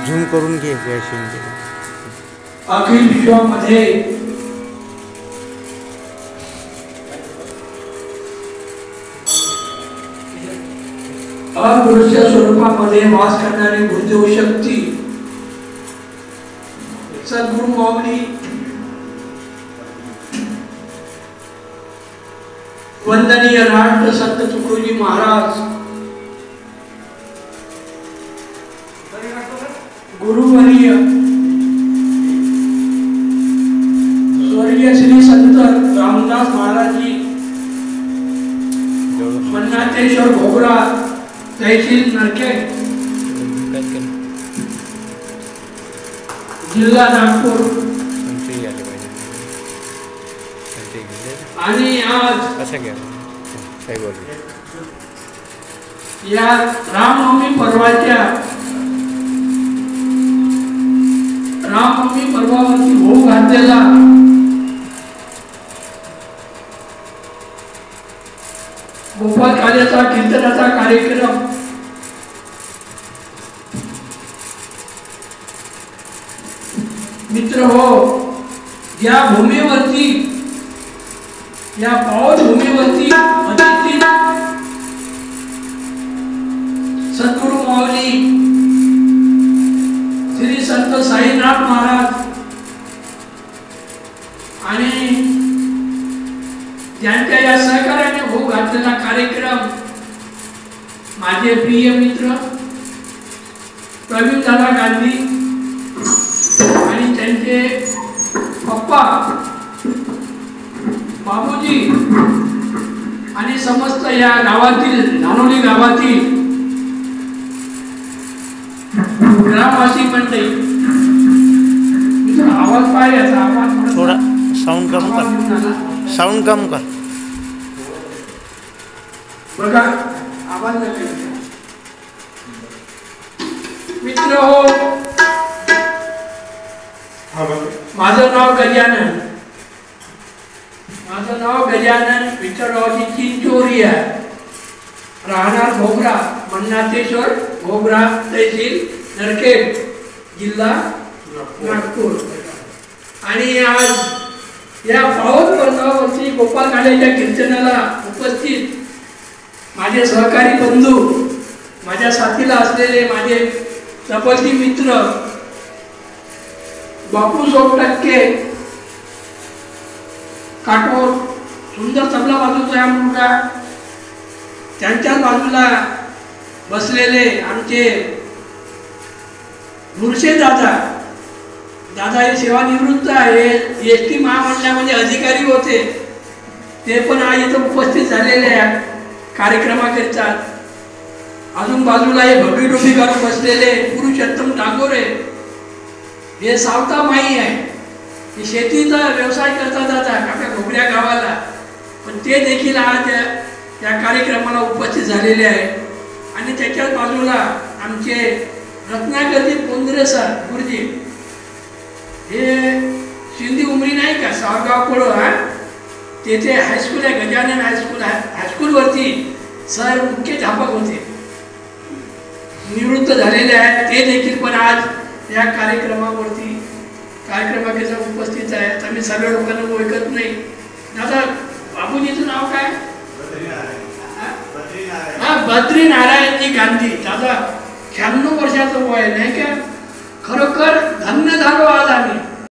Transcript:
Zoom करून घे अखिल विश्वामध्ये अदृश्य स्वरूपामध्ये वास करणारी गुरुदेव शक्ती सद्गुरु माऊली वंदनीय राष्ट्र संत तुकडोजी महाराज गुरुवर्य स्वर्गीय श्री संत रामदास महाराज जी मन्नाथेश्वर घोगरा तहसील नरखेड जिल्हा नागपूर आणि आज या रामनवमी पर्वावरती होऊ घातलेला गोपाल काल्याचा कीर्तनाचा कार्यक्रम मित्र हो, या भूमीवरती, या पावन भूमीवरती सद्गुरु माऊली श्री संत साईनाथ महाराज आणि त्यांच्या या सहकार्याने होऊ घातलेला कार्यक्रम माझे प्रिय मित्र प्रवीण दादा गांधी आणि त्यांचे पप्पा बाबूजी आणि समस्त या गावातील नानोली गावातील ग्रामवासी मंडळी, आवाज पाहिजे, आवाज थोड़ा साउंड कम कर, साउंड कम कर बघा, आवाज नाही. मित्र हो, माझं नाव गजानन विठ्ठलरावजी चिंचोरिया, राहणार घोगरा, मन्नाथेश्वर घोगरा तहसील नरखेड जिल्हा नागपूर. आणि आज या पावन पर्वावरती गोपाल काल्याच्या कीर्तनाला उपस्थित माझे सहकारी बंधू, माझ्या साथीला असलेले माझे सपत्नी मित्र बापू सोपटक्के काटोर, सुंदर तबला वाजवतो या मुलगा, त्यांच्या बाजूला बसलेले आमचे मुर्शेद दादा हे सेवानिवृत्त आहे, एसटी महामंडळामध्ये अधिकारी होते, ते पण आज इथं उपस्थित झालेले आहेत कार्यक्रमाकरिता. अजून बाजूला हे भगवी डोबी करून बसलेले पुरुषोत्तम टागोरे, हे सावता माई आहे, हे शेतीचा व्यवसाय करतात आपल्या घोगऱ्या गावाला, पण ते देखील आज या कार्यक्रमाला उपस्थित झालेले आहे. आणि त्याच्याच बाजूला आमचे रत्नाकरजी पोंद्रे सर गुरुजी, हे सिंधी उमरी नाही का सावगाव कोळ, तेथे हायस्कूल आहे, गजानन हायस्कूलवरती सर मुख्याध्यापक होते, निवृत्त झालेले आहेत, ते देखील पण आज या कार्यक्रमाकरिता उपस्थित आहेत. आम्ही सर्व लोकांना ओळखत नाही. दादा बाबूजीचं नाव काय? बद्री नारायणजी गांधी. दादा 96 वर्षाचं वय नाही का? खरोखर